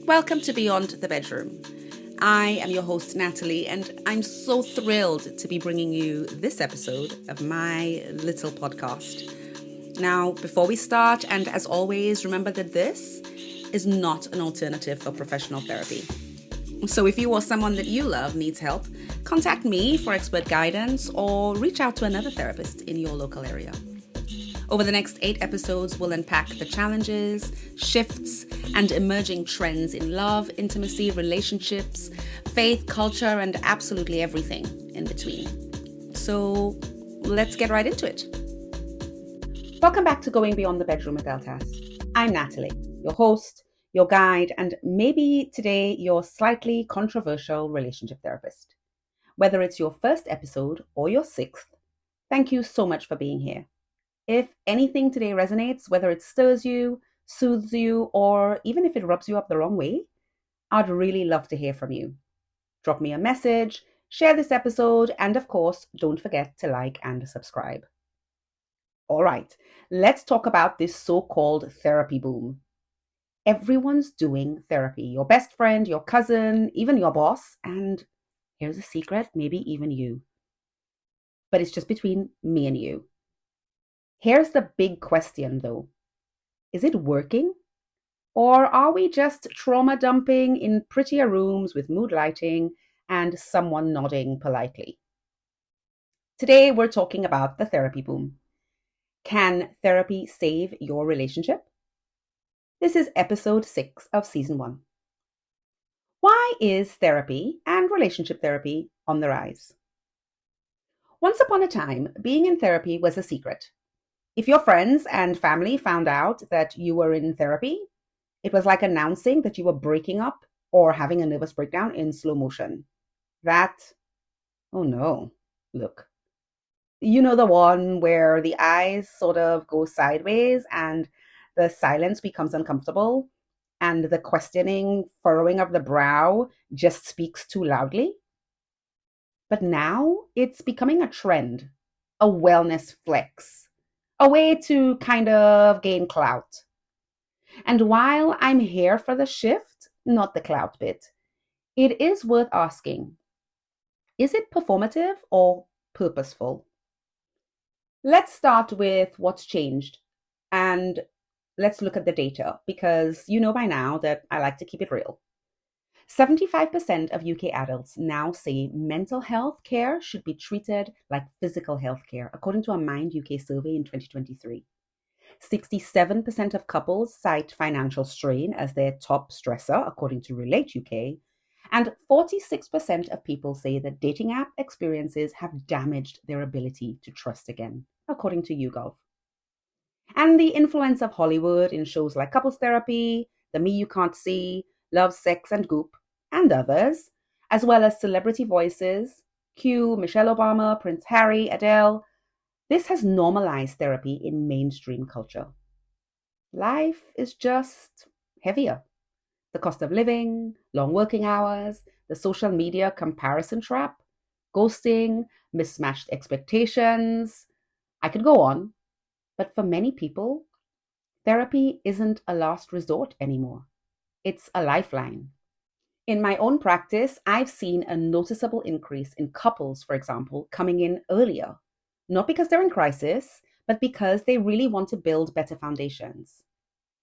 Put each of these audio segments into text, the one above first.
Welcome to Beyond the Bedroom. I am your host, Natalie, and I'm so thrilled to be bringing you this episode of my little podcast. Now, before we start, and as always, remember that this is not an alternative for professional therapy. So if you or someone that you love needs help, contact me for expert guidance or reach out to another therapist in your local area. Over the next 8 episodes, we'll unpack the challenges, shifts, and emerging trends in love, intimacy, relationships, faith, culture, and absolutely everything in between. So let's get right into it. Welcome back to Going Beyond the Bedroom with Eltas. I'm Natalie, your host, your guide, and maybe today your slightly controversial relationship therapist. Whether it's your first episode or your 6th, thank you so much for being here. If anything today resonates, whether it stirs you, soothes you, or even if it rubs you up the wrong way, I'd really love to hear from you. Drop me a message, share this episode, and of course, don't forget to like and subscribe. All right, let's talk about this so-called therapy boom. Everyone's doing therapy. Your best friend, your cousin, even your boss, and here's a secret, maybe even you. But it's just between me and you. Here's the big question though. Is it working? Or are we just trauma dumping in prettier rooms with mood lighting and someone nodding politely? Today we're talking about the therapy boom. Can therapy save your relationship? This is episode 6 of season 1. Why is therapy and relationship therapy on the rise? Once upon a time, being in therapy was a secret. If your friends and family found out that you were in therapy, it was like announcing that you were breaking up or having a nervous breakdown in slow motion. Oh no, look. You know the one where the eyes sort of go sideways and the silence becomes uncomfortable and the questioning furrowing of the brow just speaks too loudly? But now it's becoming a trend, a wellness flex. A way to kind of gain clout. And while I'm here for the shift, not the clout bit, it is worth asking, is it performative or purposeful? Let's start with what's changed and let's look at the data because you know by now that I like to keep it real. 75% of UK adults now say mental health care should be treated like physical health care, according to a Mind UK survey in 2023. 67% of couples cite financial strain as their top stressor, according to Relate UK. And 46% of people say that dating app experiences have damaged their ability to trust again, according to YouGov. And the influence of Hollywood in shows like Couples Therapy, The Me You Can't See, Love, Sex and Goop, and others, as well as celebrity voices, Q, Michelle Obama, Prince Harry, Adele, this has normalized therapy in mainstream culture. Life is just heavier. The cost of living, long working hours, the social media comparison trap, ghosting, mismatched expectations. I could go on, but for many people, therapy isn't a last resort anymore. It's a lifeline. In my own practice, I've seen a noticeable increase in couples, for example, coming in earlier, not because they're in crisis, but because they really want to build better foundations.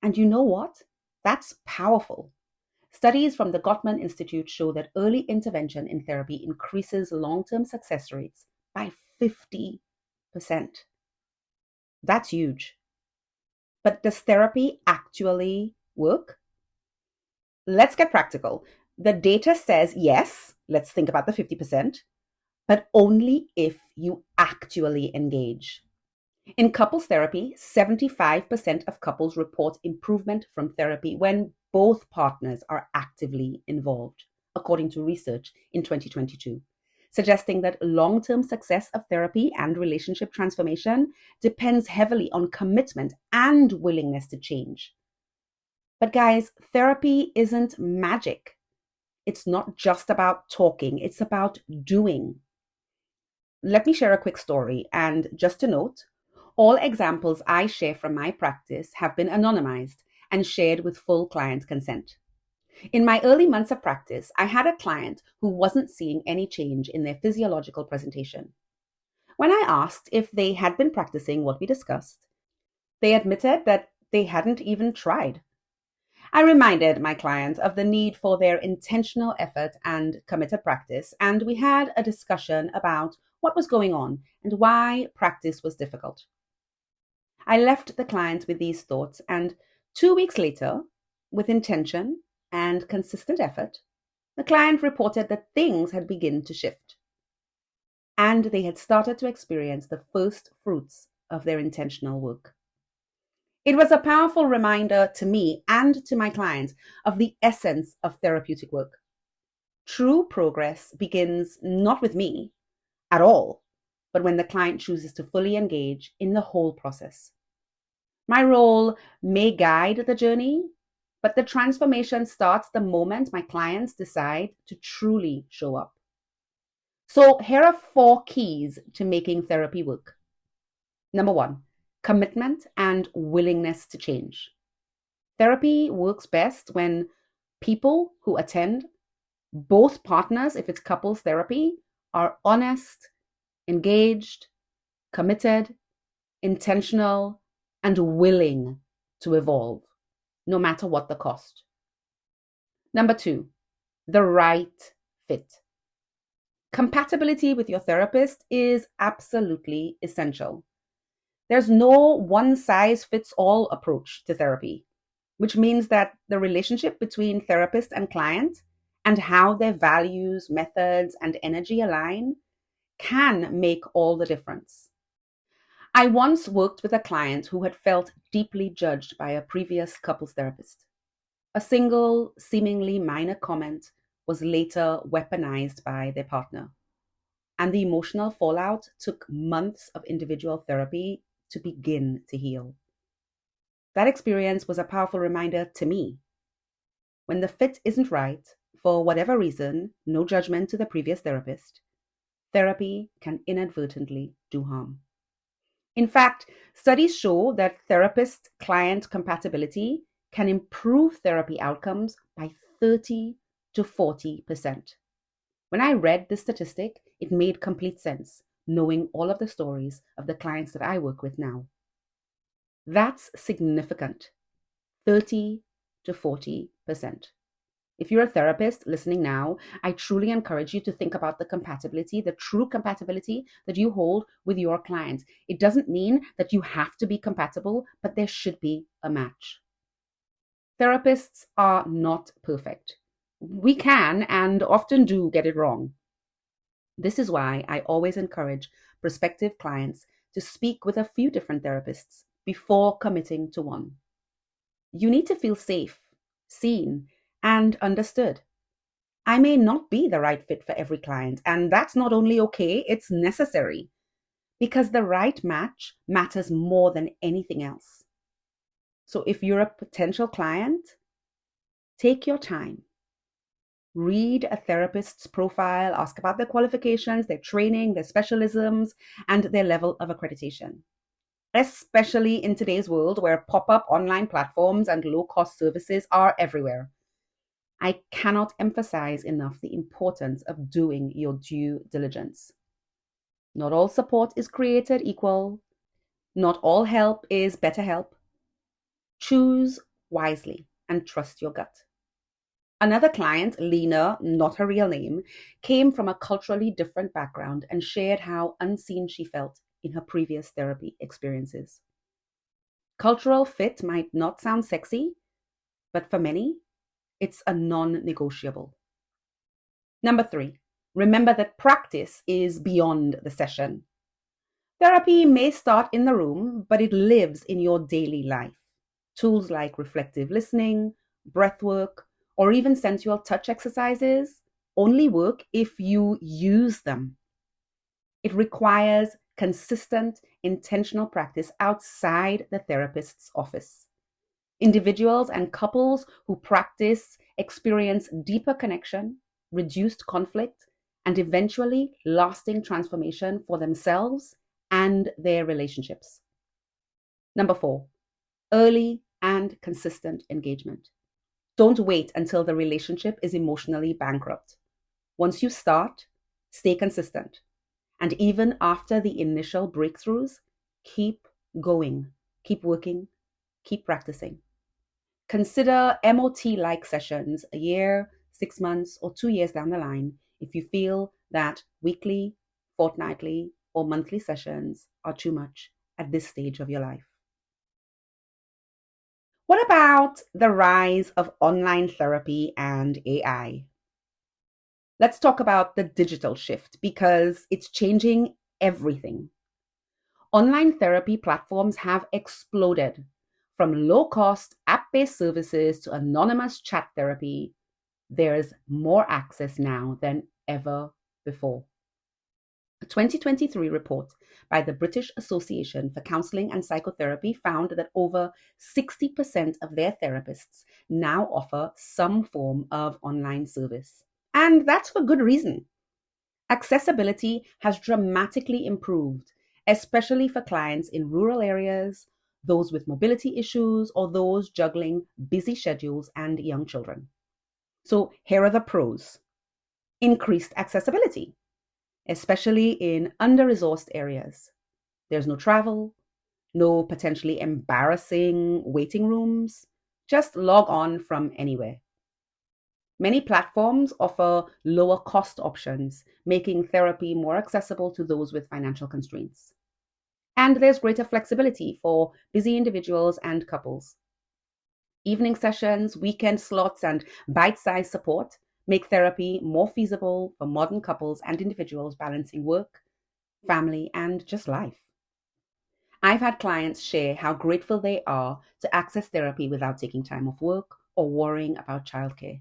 And you know what? That's powerful. Studies from the Gottman Institute show that early intervention in therapy increases long-term success rates by 50%. That's huge. But does therapy actually work? Let's get practical. The data says yes, let's think about the 50%, but only if you actually engage. In couples therapy, 75% of couples report improvement from therapy when both partners are actively involved, according to research in 2022, suggesting that long-term success of therapy and relationship transformation depends heavily on commitment and willingness to change. But guys, therapy isn't magic. It's not just about talking, it's about doing. Let me share a quick story. And just to note, all examples I share from my practice have been anonymized and shared with full client consent. In my early months of practice, I had a client who wasn't seeing any change in their physiological presentation. When I asked if they had been practicing what we discussed, they admitted that they hadn't even tried. I reminded my client of the need for their intentional effort and committed practice, and we had a discussion about what was going on and why practice was difficult. I left the client with these thoughts, and 2 weeks later, with intention and consistent effort, the client reported that things had begun to shift, and they had started to experience the first fruits of their intentional work. It was a powerful reminder to me and to my clients of the essence of therapeutic work. True progress begins not with me at all, but when the client chooses to fully engage in the whole process. My role may guide the journey, but the transformation starts the moment my clients decide to truly show up. So here are 4 keys to making therapy work. Number 1, commitment and willingness to change. Therapy works best when people who attend, both partners, if it's couples therapy, are honest, engaged, committed, intentional, and willing to evolve, no matter what the cost. Number 2, the right fit. Compatibility with your therapist is absolutely essential. There's no one-size-fits-all approach to therapy, which means that the relationship between therapist and client and how their values, methods, and energy align can make all the difference. I once worked with a client who had felt deeply judged by a previous couples therapist. A single, seemingly minor comment was later weaponized by their partner, and the emotional fallout took months of individual therapy to begin to heal. That experience was a powerful reminder to me. When the fit isn't right, for whatever reason, no judgment to the previous therapist, therapy can inadvertently do harm. In fact, studies show that therapist-client compatibility can improve therapy outcomes by 30 to 40%. When I read this statistic, it made complete sense, knowing all of the stories of the clients that I work with now. That's significant, 30 to 40%. If you're a therapist listening now, I truly encourage you to think about the compatibility, the true compatibility that you hold with your clients. It doesn't mean that you have to be compatible, but there should be a match. Therapists are not perfect. We can and often do get it wrong. This is why I always encourage prospective clients to speak with a few different therapists before committing to one. You need to feel safe, seen, and understood. I may not be the right fit for every client, and that's not only okay, it's necessary, because the right match matters more than anything else. So if you're a potential client, take your time. Read a therapist's profile, ask about their qualifications, their training, their specialisms, and their level of accreditation. Especially in today's world where pop-up online platforms and low-cost services are everywhere. I cannot emphasize enough the importance of doing your due diligence. Not all support is created equal. Not all help is better help. Choose wisely and trust your gut. Another client, Lena, not her real name, came from a culturally different background and shared how unseen she felt in her previous therapy experiences. Cultural fit might not sound sexy, but for many, it's a non-negotiable. Number 3, remember that practice is beyond the session. Therapy may start in the room, but it lives in your daily life. Tools like reflective listening, breath work, or even sensual touch exercises only work if you use them. It requires consistent, intentional practice outside the therapist's office. Individuals and couples who practice experience deeper connection, reduced conflict, and eventually lasting transformation for themselves and their relationships. Number 4, early and consistent engagement. Don't wait until the relationship is emotionally bankrupt. Once you start, stay consistent. And even after the initial breakthroughs, keep going, keep working, keep practicing. Consider MOT-like sessions a year, 6 months, or 2 years down the line if you feel that weekly, fortnightly, or monthly sessions are too much at this stage of your life. What about the rise of online therapy and AI? Let's talk about the digital shift because it's changing everything. Online therapy platforms have exploded from low cost app based services to anonymous chat therapy. There's more access now than ever before. A 2023 report by the British Association for Counselling and Psychotherapy found that over 60% of their therapists now offer some form of online service. And that's for good reason. Accessibility has dramatically improved, especially for clients in rural areas, those with mobility issues, or those juggling busy schedules and young children. So here are the pros. Increased accessibility, especially in under-resourced areas. There's no travel, no potentially embarrassing waiting rooms. Just log on from anywhere. Many platforms offer lower cost options, making therapy more accessible to those with financial constraints. And there's greater flexibility for busy individuals and couples. Evening sessions, weekend slots, and bite-sized support make therapy more feasible for modern couples and individuals balancing work, family, and just life. I've had clients share how grateful they are to access therapy without taking time off work or worrying about childcare.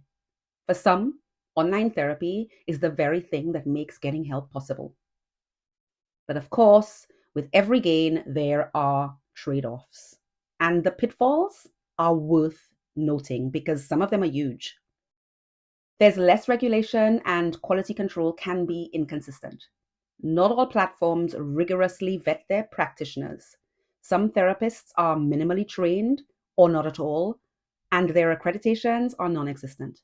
For some, online therapy is the very thing that makes getting help possible. But of course, with every gain, there are trade offs. And the pitfalls are worth noting because some of them are huge. There's less regulation and quality control can be inconsistent. Not all platforms rigorously vet their practitioners. Some therapists are minimally trained or not at all, and their accreditations are non existent.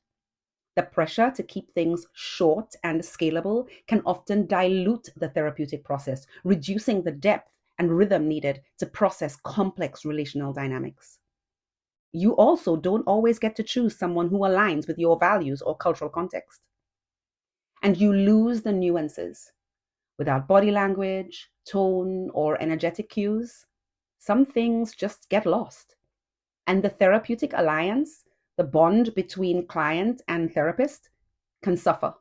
The pressure to keep things short and scalable can often dilute the therapeutic process, reducing the depth and rhythm needed to process complex relational dynamics. You also don't always get to choose someone who aligns with your values or cultural context. And you lose the nuances. Without body language, tone, or energetic cues, some things just get lost. And the therapeutic alliance, the bond between client and therapist, can suffer.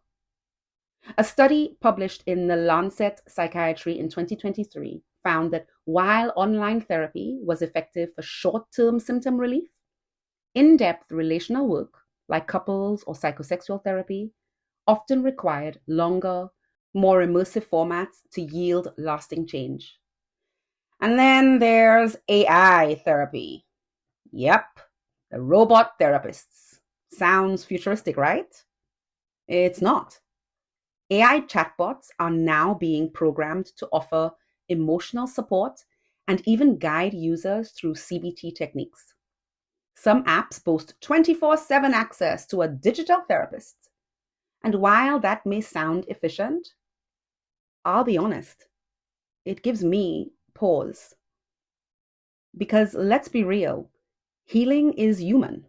A study published in the Lancet Psychiatry in 2023 found that while online therapy was effective for short-term symptom relief, in-depth relational work, like couples or psychosexual therapy, often required longer, more immersive formats to yield lasting change. And then there's AI therapy. Yep, the robot therapists. Sounds futuristic, right? It's not. AI chatbots are now being programmed to offer emotional support and even guide users through CBT techniques. Some apps boast 24/7 access to a digital therapist. And while that may sound efficient, I'll be honest, it gives me pause. Because let's be real, healing is human.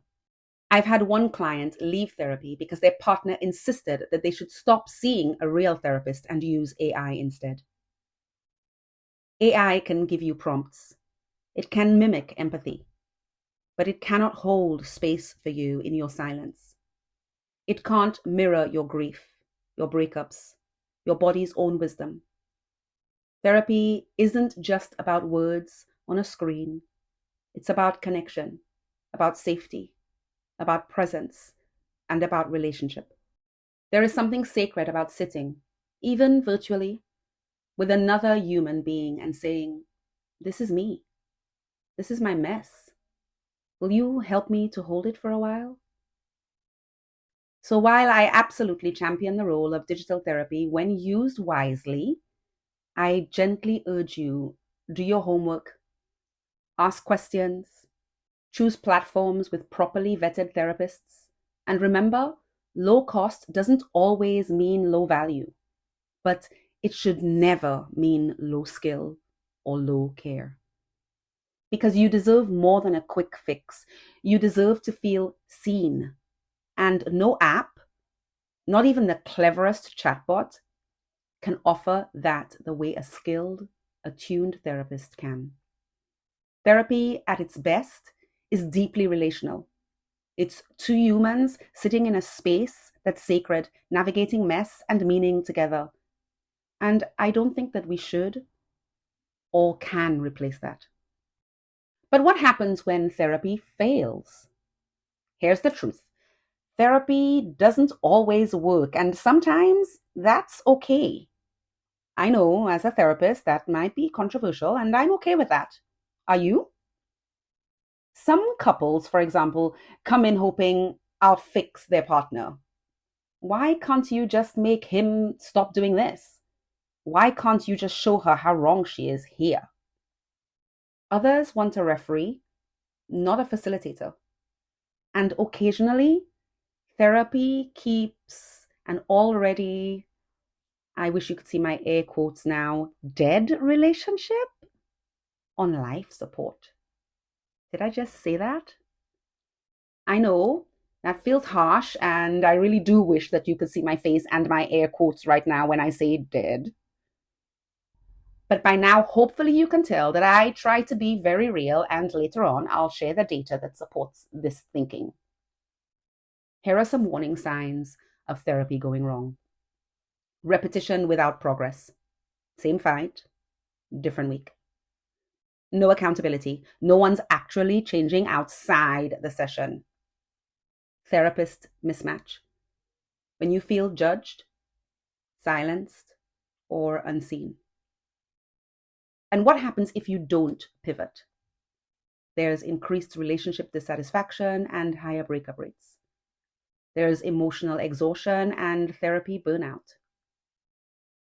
I've had one client leave therapy because their partner insisted that they should stop seeing a real therapist and use AI instead. AI can give you prompts. It can mimic empathy, but it cannot hold space for you in your silence. It can't mirror your grief, your breakups, your body's own wisdom. Therapy isn't just about words on a screen. It's about connection, about safety, about presence, and about relationship. There is something sacred about sitting, even virtually, with another human being and saying, "This is me. This is my mess. Will you help me to hold it for a while?" So while I absolutely champion the role of digital therapy when used wisely, I gently urge you, do your homework, ask questions, Choose platforms with properly vetted therapists. And remember, low cost doesn't always mean low value, but it should never mean low skill or low care. Because you deserve more than a quick fix. You deserve to feel seen. And no app, not even the cleverest chatbot, can offer that the way a skilled, attuned therapist can. Therapy at its best is deeply relational. It's two humans sitting in a space that's sacred, navigating mess and meaning together. And I don't think that we should or can replace that. But what happens when therapy fails? Here's the truth. Therapy doesn't always work, and sometimes that's okay. I know as a therapist that might be controversial, and I'm okay with that. Are you? Some couples, for example, come in hoping I'll fix their partner. Why can't you just make him stop doing this? Why can't you just show her how wrong she is here? Others want a referee, not a facilitator. And occasionally, therapy keeps an already, I wish you could see my air quotes now, dead relationship on life support. Did I just say that? I know that feels harsh, and I really do wish that you could see my face and my air quotes right now when I say dead. But by now, hopefully you can tell that I try to be very real, and later on, I'll share the data that supports this thinking. Here are some warning signs of therapy going wrong. Repetition without progress. Same fight, different week. No accountability. No one's actually changing outside the session. Therapist mismatch. When you feel judged, silenced, or unseen. And what happens if you don't pivot? There's increased relationship dissatisfaction and higher breakup rates. There's emotional exhaustion and therapy burnout.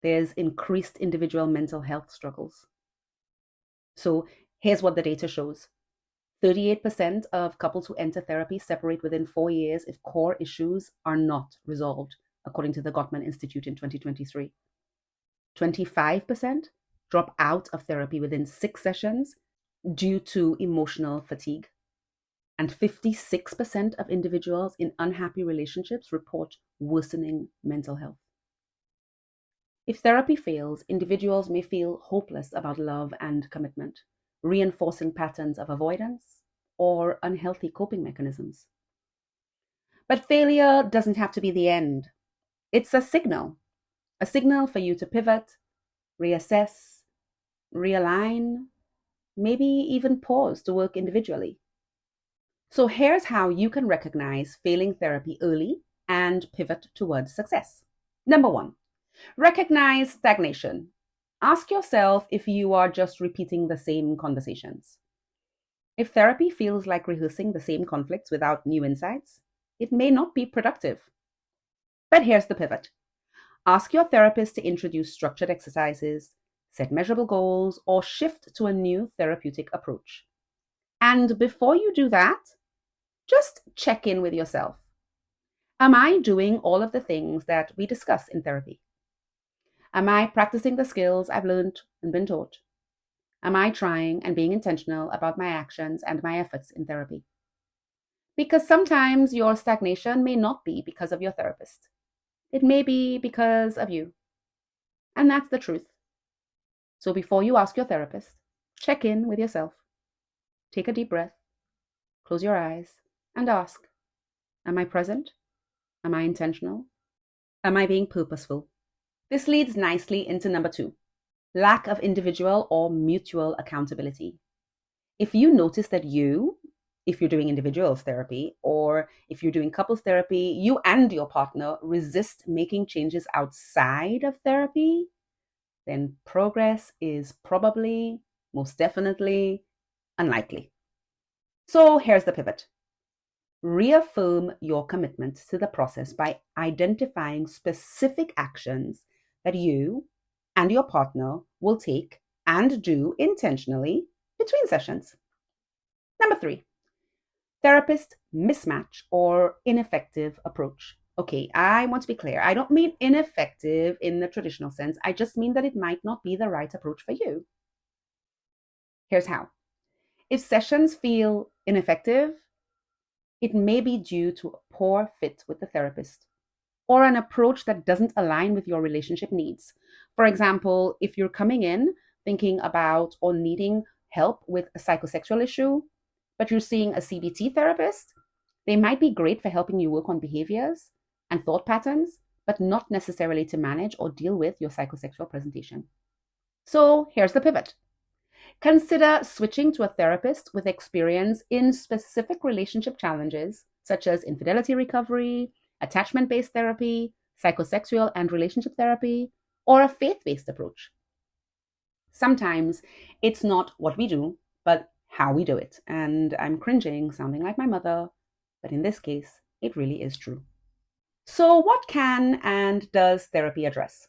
There's increased individual mental health struggles. So here's what the data shows. 38% of couples who enter therapy separate within 4 years if core issues are not resolved, according to the Gottman Institute in 2023. 25% drop out of therapy within 6 sessions due to emotional fatigue. And 56% of individuals in unhappy relationships report worsening mental health. If therapy fails, individuals may feel hopeless about love and commitment, reinforcing patterns of avoidance or unhealthy coping mechanisms. But failure doesn't have to be the end. It's a signal for you to pivot, reassess, realign, maybe even pause to work individually. So here's how you can recognize failing therapy early and pivot towards success. Number 1, recognize stagnation. Ask yourself if you are just repeating the same conversations. If therapy feels like rehearsing the same conflicts without new insights, it may not be productive. But here's the pivot. Ask your therapist to introduce structured exercises, set measurable goals, or shift to a new therapeutic approach. And before you do that, just check in with yourself. Am I doing all of the things that we discuss in therapy? Am I practicing the skills I've learned and been taught? Am I trying and being intentional about my actions and my efforts in therapy? Because sometimes your stagnation may not be because of your therapist. It may be because of you. And that's the truth. So before you ask your therapist, check in with yourself. Take a deep breath, close your eyes, and ask, am I present? Am I intentional? Am I being purposeful? This leads nicely into number 2, lack of individual or mutual accountability. If you notice that if you're doing individuals therapy or if you're doing couples therapy, you and your partner resist making changes outside of therapy, then progress is probably, most definitely, unlikely. So here's the pivot. Reaffirm your commitment to the process by identifying specific actions that you and your partner will take and do intentionally between sessions. Number 3, Therapist mismatch or ineffective approach. Okay, I want to be clear. I don't mean ineffective in the traditional sense. I just mean that it might not be the right approach for you. Here's how. If sessions feel ineffective, it may be due to a poor fit with the therapist or an approach that doesn't align with your relationship needs. For example, if you're coming in thinking about or needing help with a psychosexual issue, but you're seeing a CBT therapist, they might be great for helping you work on behaviors and thought patterns, but not necessarily to manage or deal with your psychosexual presentation. So here's the pivot. Consider switching to a therapist with experience in specific relationship challenges, such as infidelity recovery, attachment based therapy, psychosexual and relationship therapy, or a faith based approach. Sometimes it's not what we do, but how we do it. And I'm cringing, sounding like my mother, but in this case, it really is true. So, what can and does therapy address?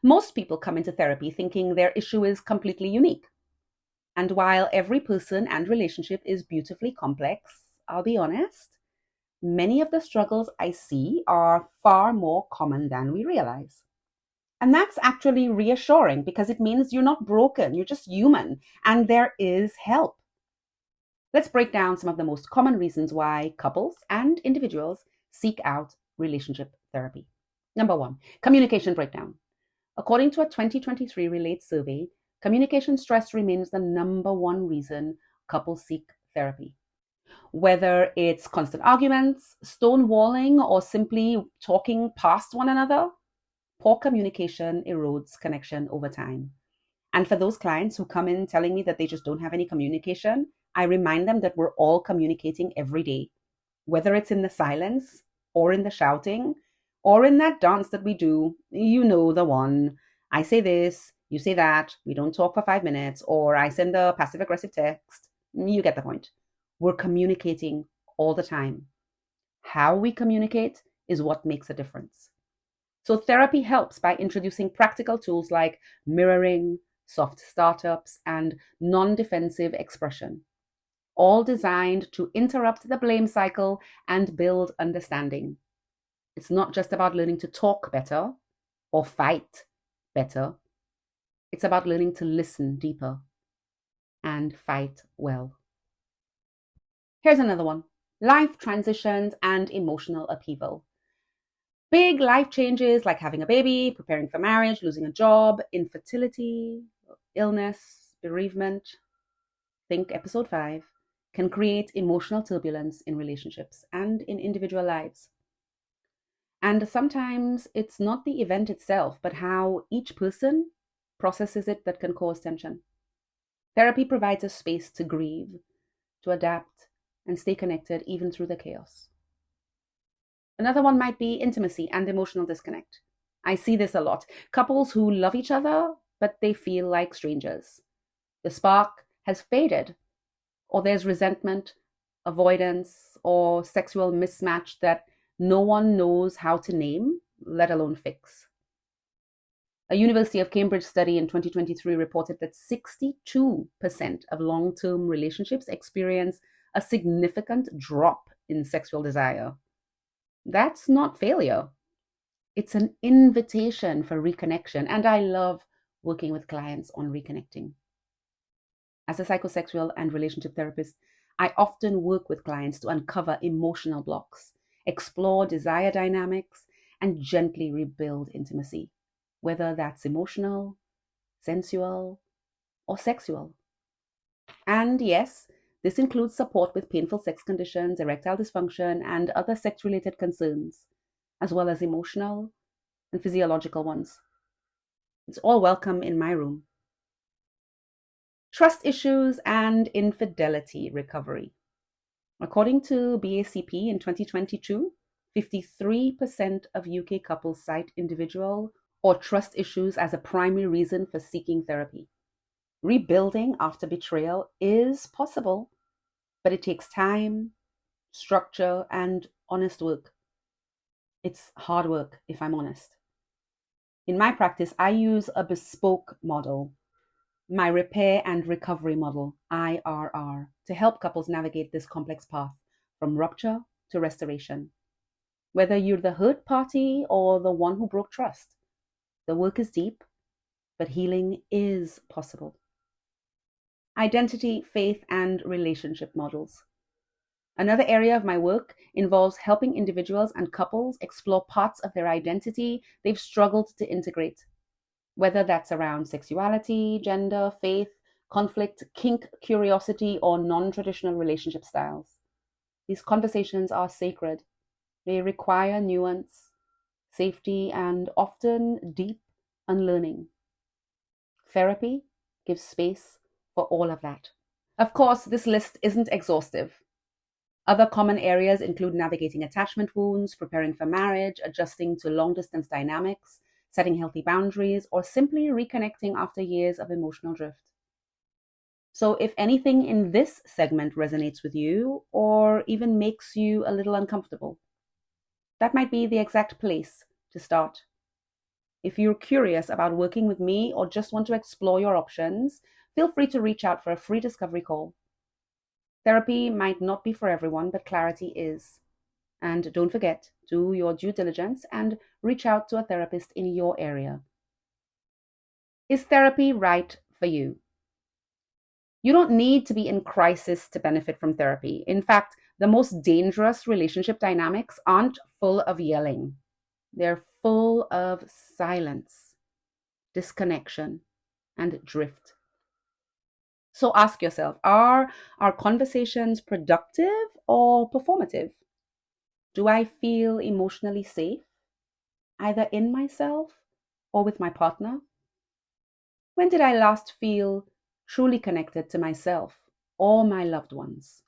Most people come into therapy thinking their issue is completely unique. And while every person and relationship is beautifully complex, I'll be honest, many of the struggles I see are far more common than we realize. And that's actually reassuring because it means you're not broken, you're just human, and there is help. Let's break down some of the most common reasons why couples and individuals seek out relationship therapy. Number one, communication breakdown. According to a 2023 Relate survey, communication stress remains the number one reason couples seek therapy. Whether it's constant arguments, stonewalling, or simply talking past one another, poor communication erodes connection over time. And for those clients who come in telling me that they just don't have any communication, I remind them that we're all communicating every day, whether it's in the silence or in the shouting or in that dance that we do. You know the one. I say this, you say that, we don't talk for 5 minutes, or I send a passive aggressive text. You get the point. We're communicating all the time. How we communicate is what makes a difference. So therapy helps by introducing practical tools like mirroring, soft startups, and non-defensive expression, all designed to interrupt the blame cycle and build understanding. It's not just about learning to talk better or fight better. It's about learning to listen deeper and fight well. Here's another one. Life transitions and emotional upheaval. Big life changes like having a baby, preparing for marriage, losing a job, infertility, illness, bereavement, think episode 5, can create emotional turbulence in relationships and in individual lives. And sometimes it's not the event itself, but how each person processes it that can cause tension. Therapy provides a space to grieve, to adapt, and stay connected even through the chaos. Another one might be intimacy and emotional disconnect. I see this a lot. Couples who love each other, but they feel like strangers. The spark has faded, or there's resentment, avoidance, or sexual mismatch that no one knows how to name, let alone fix. A University of Cambridge study in 2023 reported that 62% of long-term relationships experience a significant drop in sexual desire. That's not failure. It's an invitation for reconnection, and I love working with clients on reconnecting. As a psychosexual and relationship therapist, I often work with clients to uncover emotional blocks, explore desire dynamics, and gently rebuild intimacy, whether that's emotional, sensual, or sexual. And yes, this includes support with painful sex conditions, erectile dysfunction, and other sex-related concerns, as well as emotional and physiological ones. It's all welcome in my room. Trust issues and infidelity recovery. According to BACP in 2022, 53% of UK couples cite individual or trust issues as a primary reason for seeking therapy. Rebuilding after betrayal is possible, but it takes time, structure, and honest work. It's hard work, if I'm honest. In my practice, I use a bespoke model. my repair and recovery model, IRR, to help couples navigate this complex path from rupture to restoration. Whether you're the hurt party or the one who broke trust, the work is deep, but healing is possible. Identity, faith, and relationship models. Another area of my work involves helping individuals and couples explore parts of their identity they've struggled to integrate, whether that's around sexuality, gender, faith, conflict, kink, curiosity, or non-traditional relationship styles. These conversations are sacred. They require nuance, safety, and often deep unlearning. Therapy gives space for all of that. Of course, this list isn't exhaustive. Other common areas include navigating attachment wounds, preparing for marriage, adjusting to long-distance dynamics, setting healthy boundaries, or simply reconnecting after years of emotional drift. So if anything in this segment resonates with you or even makes you a little uncomfortable, that might be the exact place to start. If you're curious about working with me or just want to explore your options, feel free to reach out for a free discovery call. Therapy might not be for everyone, but clarity is. And don't forget, do your due diligence and reach out to a therapist in your area. Is therapy right for you? You don't need to be in crisis to benefit from therapy. In fact, the most dangerous relationship dynamics aren't full of yelling. They're full of silence, disconnection, and drift. So ask yourself, are our conversations productive or performative? Do I feel emotionally safe, either in myself or with my partner? When did I last feel truly connected to myself or my loved ones?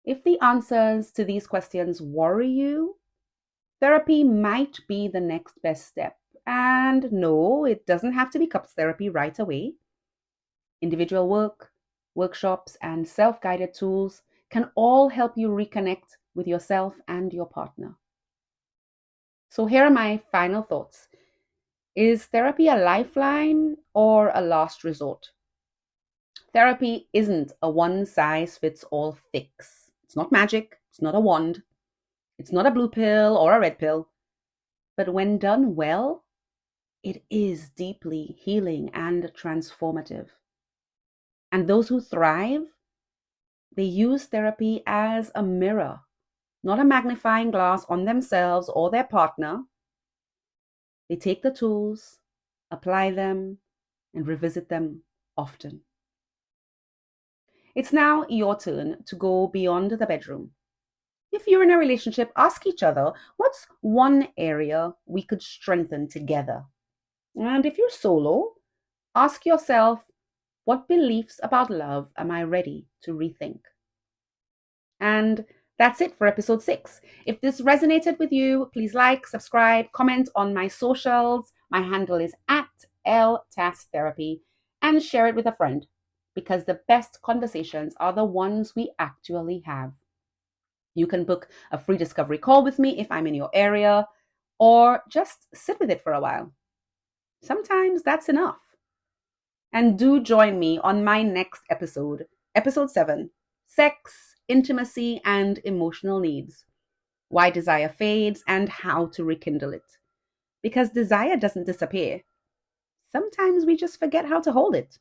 If the answers to these questions worry you, therapy might be the next best step. And no, it doesn't have to be couples therapy right away. Individual work, workshops, and self-guided tools can all help you reconnect with yourself and your partner. So here are my final thoughts. Is therapy a lifeline or a last resort? Therapy isn't a one-size-fits-all fix. It's not magic. It's not a wand. It's not a blue pill or a red pill. But when done well, it is deeply healing and transformative. And those who thrive, they use therapy as a mirror, not a magnifying glass on themselves or their partner. They take the tools, apply them, and revisit them often. It's now your turn to go beyond the bedroom. If you're in a relationship, ask each other, what's one area we could strengthen together? And if you're solo, ask yourself, what beliefs about love am I ready to rethink? And that's it for episode 6. If this resonated with you, please like, subscribe, comment on my socials. My handle is @LTASTherapy, and share it with a friend, because the best conversations are the ones we actually have. You can book a free discovery call with me if I'm in your area, or just sit with it for a while. Sometimes that's enough. And do join me on my next episode, episode 7, Sex, Intimacy, and Emotional Needs. Why desire fades and how to rekindle it. Because desire doesn't disappear. Sometimes we just forget how to hold it.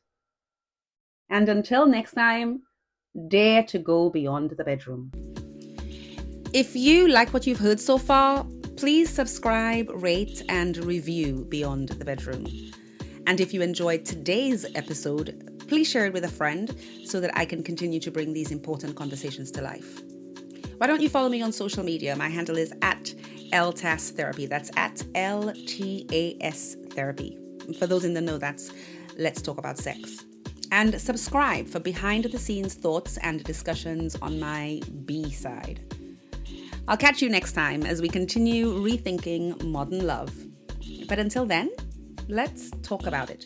And until next time, dare to go beyond the bedroom. If you like what you've heard so far, please subscribe, rate, and review Beyond the Bedroom. And if you enjoyed today's episode, please share it with a friend so that I can continue to bring these important conversations to life. Why don't you follow me on social media? My handle is @LTASTherapy. That's @LTAS Therapy. For those in the know, that's Let's Talk About Sex. And subscribe for behind the scenes thoughts and discussions on my B side. I'll catch you next time as we continue rethinking modern love. But until then, let's talk about it.